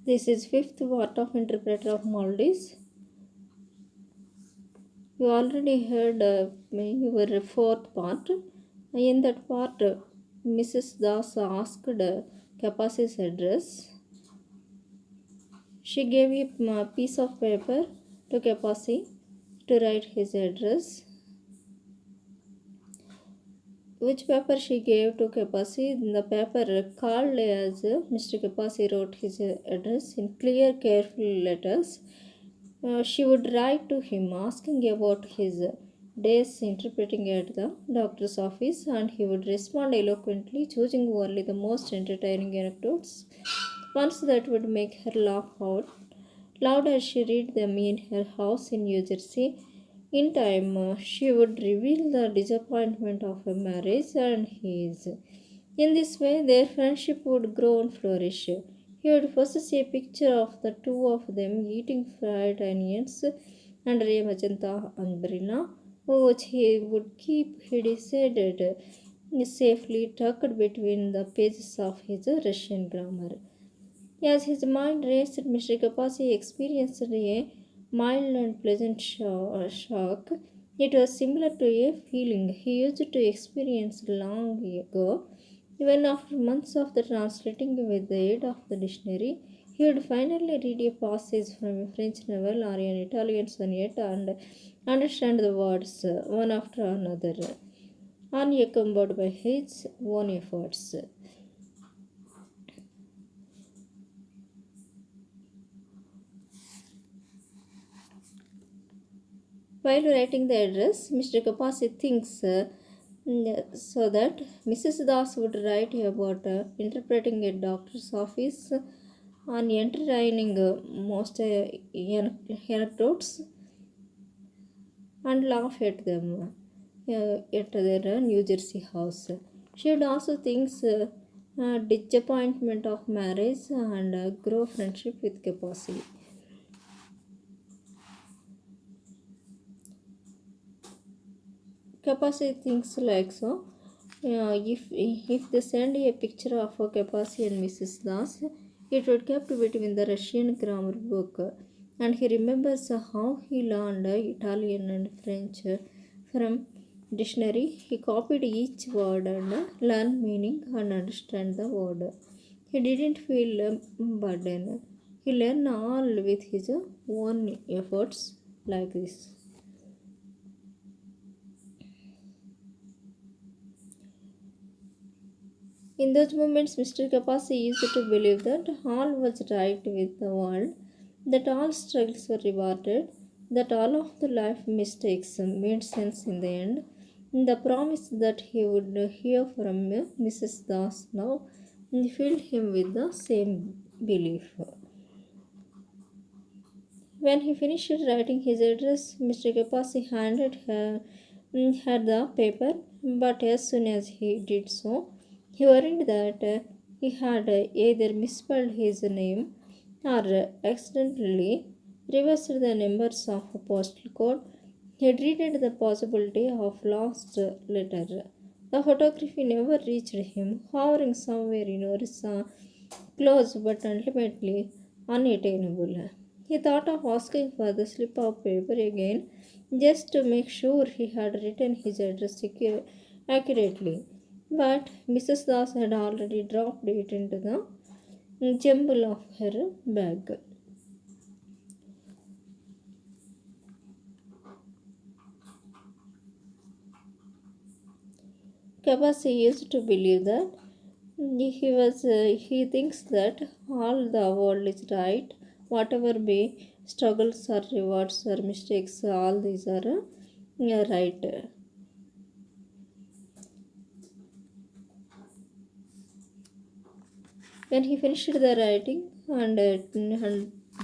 This is fifth part of Interpreter of Maldives. You already heard your fourth part. In that part, Mrs. Das asked Kapasi's address. She gave a piece of paper to Kapasi to write his address. Which paper she gave to Kapasi? The paper called as Mr. Kapasi wrote his address in clear, careful letters. She would write to him asking about his days interpreting at the doctor's office, and he would respond eloquently, choosing only the most entertaining anecdotes, ones that would make her laugh out loud as she read them in her house in New Jersey. In time, she would reveal the disappointment of a marriage and his. In this way, their friendship would grow and flourish. He would possess a picture of the two of them eating fried onions under a magenta umbrella, which he would keep, he decided, safely tucked between the pages of his Russian grammar. As his mind raced, Mr. Kapasi experienced a mild and pleasant shock. It was similar to a feeling he used to experience long ago. Even after months of the translating with the aid of the dictionary, he would finally read a passage from a French novel or an Italian sonnet and understand the words one after another, unencumbered by his own efforts. While writing the address, Mr. Kapasi thinks so that Mrs. Das would write about interpreting a doctor's office on entertaining most anecdotes and laugh at them at their New Jersey house. She would also think disappointment of marriage and grow friendship with Kapasi. Kapasi thinks like so. If they send a picture of Kapasi and Mrs. Das, it would kept between the Russian grammar book, and he remembers how he learned Italian and French from dictionary. He copied each word and learned meaning and understand the word. He didn't feel burden. He learned all with his own efforts like this. In those moments, Mr. Kapasi used to believe that all was right with the world, that all struggles were rewarded, that all of the life mistakes made sense in the end. The promise that he would hear from Mrs. Das now filled him with the same belief. When he finished writing his address, Mr. Kapasi handed her the paper, but as soon as he did so, he worried that he had either misspelled his name or accidentally reversed the numbers of a postal code. He dreaded the possibility of lost letter. The photography never reached him, hovering somewhere in Orissa, close but ultimately unattainable. He thought of asking for the slip of paper again just to make sure he had written his address accurately. But Mrs. Das had already dropped it into the jumble of her bag. Kapasi used to believe that he thinks that all the world is right, whatever be struggles or rewards or mistakes, all these are right. When he finished the writing and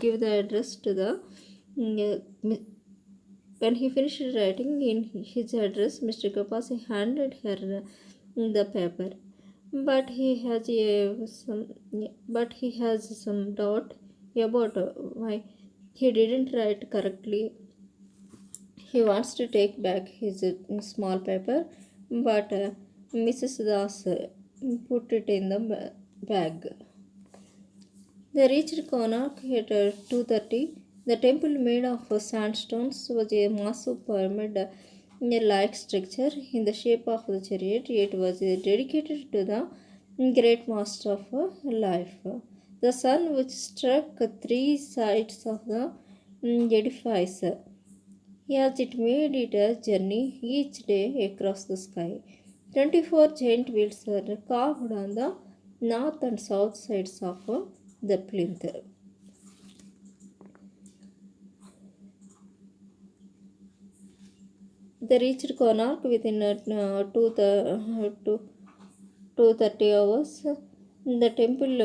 give the address to the when he finished writing in his address, Mr. Kapasi handed her the paper, but he has some doubt about why he didn't write correctly. He wants to take back his small paper, but Mrs. Das put it in the bag. They reached Konark at 2:30. The temple, made of sandstones, was a massive pyramid-like structure in the shape of the chariot. It was dedicated to the great master of life. The sun, which struck three sides of the edifice, as it made its journey each day across the sky. 24 giant wheels are carved on the north and south sides of the plinth. They reached Konark within 2:30 hours. The temple,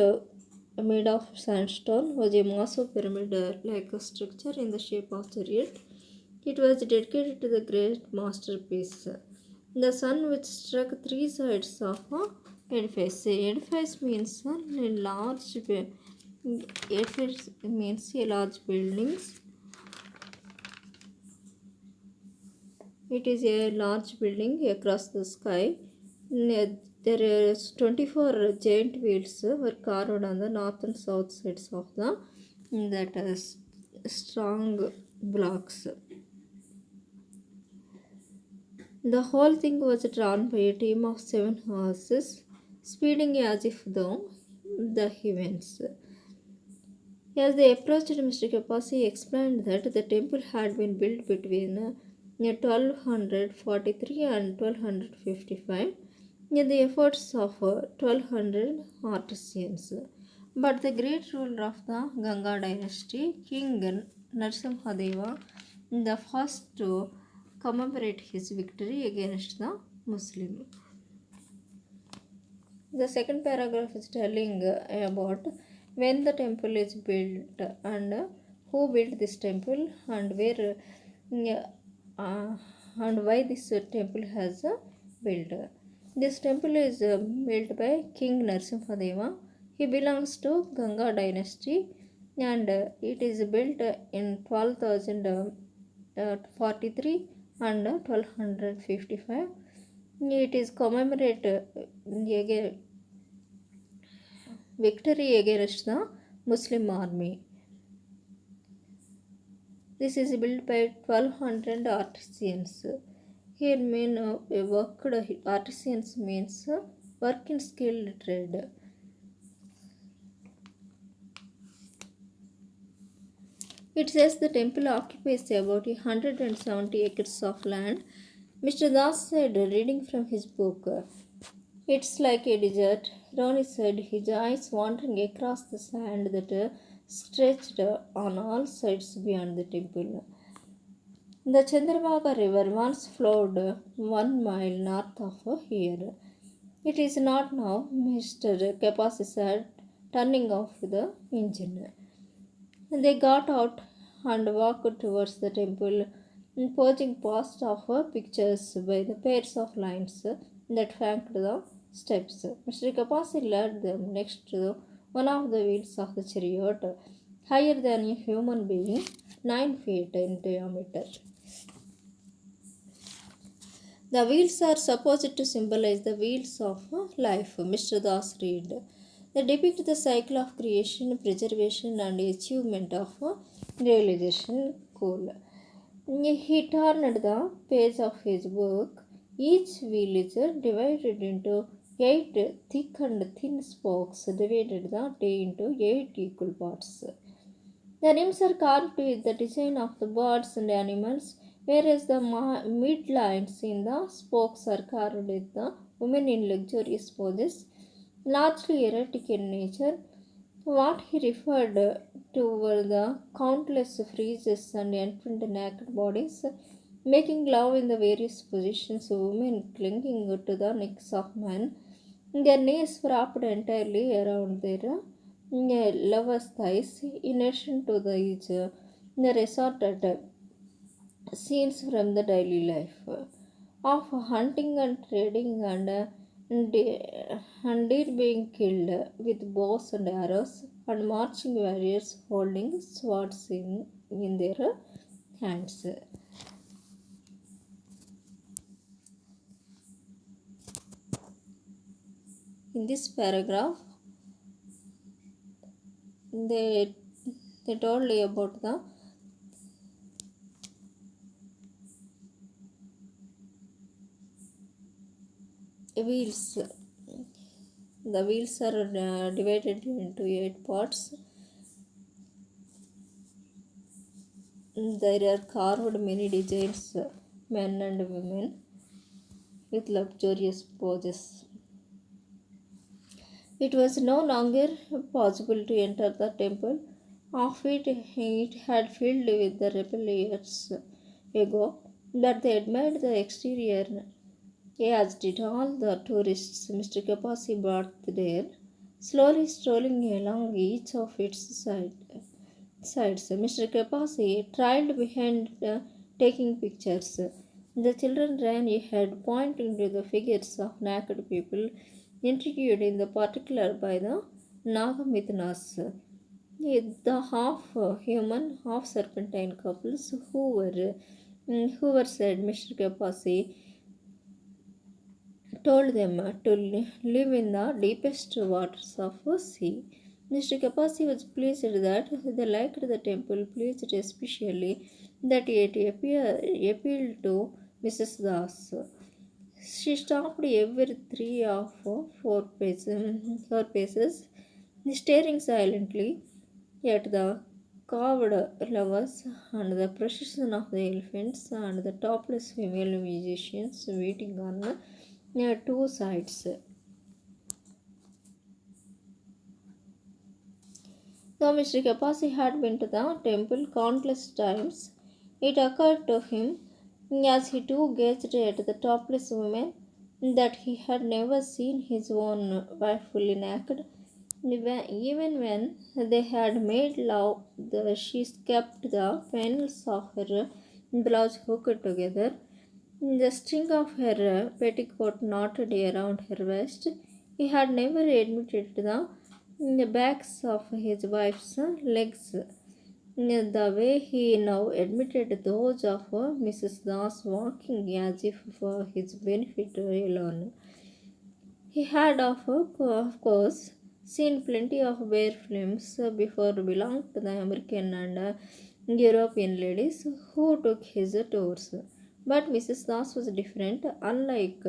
made of sandstone, was a massive pyramid-like structure in the shape of chariot. It was dedicated to the great masterpiece. The sun, which struck three sides of a edifice. Edifice means a large. Edifice means a large buildings. It is a large building across the sky. There is 24 giant wheels were carved on the north and south sides of the that is strong blocks. The whole thing was drawn by a team of 7 horses, speeding as if though the heavens. As they approached, Mr. Kapasi explained that the temple had been built between 1243 and 1255 in the efforts of 1200 artisans. But the great ruler of the Ganga dynasty, King Narsimhadeva, the first to commemorate his victory against the Muslim. The second paragraph is telling about when the temple is built and who built this temple and where and why this temple has built. This temple is built by King Narsimhadeva. He belongs to Ganga dynasty and it is built in 12,043 and 1255. It is commemorate victory against the Muslim army. This is built by 1200 artisans. Here mean worked artisans means work in skilled trade. It says the temple occupies about 170 acres of land. Mr. Das said, reading from his book. It's like a desert, Ronnie said, his eyes wandering across the sand that stretched on all sides beyond the temple. The Chandrabhaga River once flowed 1 mile north of here. It is not now, Mr. Kapasi said, turning off the engine. They got out and walked towards the temple, purging past of pictures by the pairs of lines that flanked the steps. Mr. Kapasi led them next to one of the wheels of the chariot, higher than a human being, 9 feet in diameter. The wheels are supposed to symbolize the wheels of life, Mr. Das read. They depict the cycle of creation, preservation, and achievement of realization. Cool. He turned the page of his book. Each wheel is divided into 8 thick and thin spokes, divided the day into 8 equal parts. The rims are carved with the design of the birds and animals, whereas the midlines in the spokes are carved with the women in luxurious poses, largely erotic in nature. What he referred to were the countless friezes and infant naked bodies, making love in the various positions, women clinging to the necks of men, their knees wrapped entirely around their lovers' thighs, in addition to these, the resorted scenes from the daily life of hunting and trading and deer being killed with bows and arrows and marching warriors holding swords in their hands. In this paragraph, they they told you about the wheels. The wheels are divided into 8 parts. There are carved many designs, men and women, with luxurious poses. It was no longer possible to enter the temple. Of it had filled with the rebel years ago, but they admired the exterior, as did all the tourists Mr. Kapasi brought there, slowly strolling along each of its sides. Mr. Kapasi trailed behind, taking pictures. The children ran ahead, pointing to the figures of naked people, intrigued in the particular by the Nagamithnas, the half human, half serpentine couples who were said Mr. Kapasi told them to live in the deepest waters of the sea. Mr. Kapasi was pleased that they liked the temple, pleased especially that it appealed to Mrs. Das. She stopped every 3 or 4 paces, staring silently at the carved lovers and the procession of the elephants and the topless female musicians waiting on two sides. Though Mr. Kapasi had been to the temple countless times, it occurred to him, as he too gazed at the topless women, that he had never seen his own wife fully naked. Even when they had made love, she kept the panels of her blouse hooked together, the string of her petticoat knotted around her waist. He had never admitted the backs of his wife's legs the way he now admitted those of Mrs. Das, walking as if for his benefit alone. He had, of course, seen plenty of bare films before belonged to the American and European ladies who took his tours. But Mrs. Das was different, unlike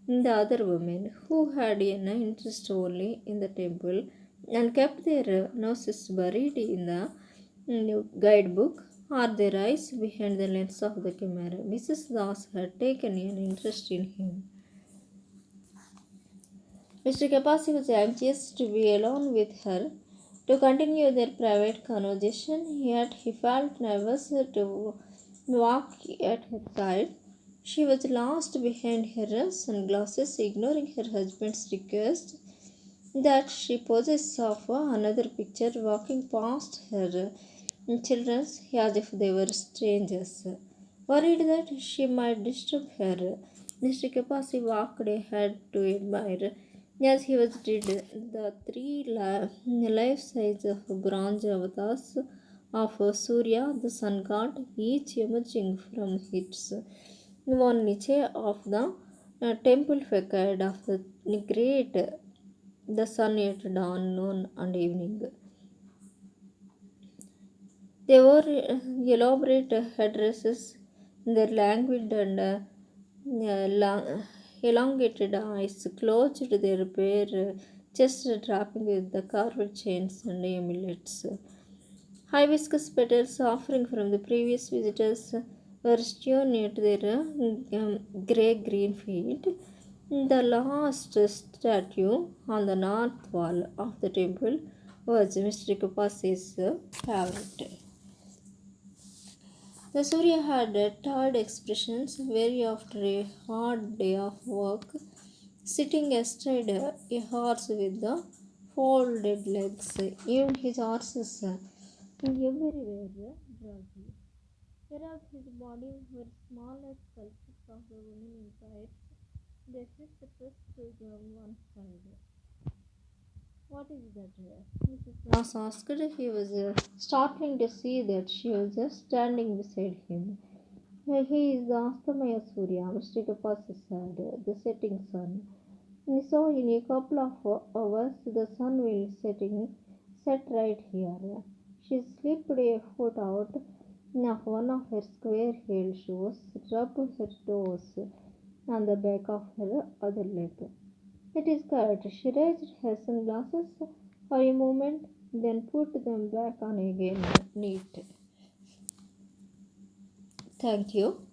the other women who had an interest only in the temple and kept their noses buried in the guidebook or their eyes behind the lens of the camera. Mrs. Das had taken an interest in him. Mr. Kapasi was anxious to be alone with her to continue their private conversation, yet he felt nervous to walk at her side. She was lost behind her sunglasses, ignoring her husband's request that she poses of another picture, walking past her children as if they were strangers. Worried that she might disturb her, Mr. Kapasi walked ahead to admire, as he was did, the three life-size bronze avatars of Surya, the sun god, each emerging from its one niche of the temple facade of the great the sun at dawn, noon, and evening. They wore elaborate headdresses, their languid and elongated eyes closed their bare chest, dripping with the carved chains and amulets. Hibiscus petals offering from the previous visitors were strewn at their grey green feet. The last statue on the north wall of the temple was Mr. Kapasi's favorite. The Surya had tired expressions, weary after a hard day of work, sitting astride a horse with the folded legs. Even his horses everywhere drowsy. Whereas his body were smaller sculptures of the women in tights, they sit pressed to the one side. What is that? Mrs. Ross asked. He was startling to see that she was just standing beside him. He is the Astamaya Surya, Mr. Kapasi said, the setting sun. So in a couple of hours the sun will Sat right here. She slipped a foot out of one of her square heeled shoes, rubbed her toes on the back of her other leg. It is correct. She raised her sunglasses for a moment, then put them back on again neat. Thank you.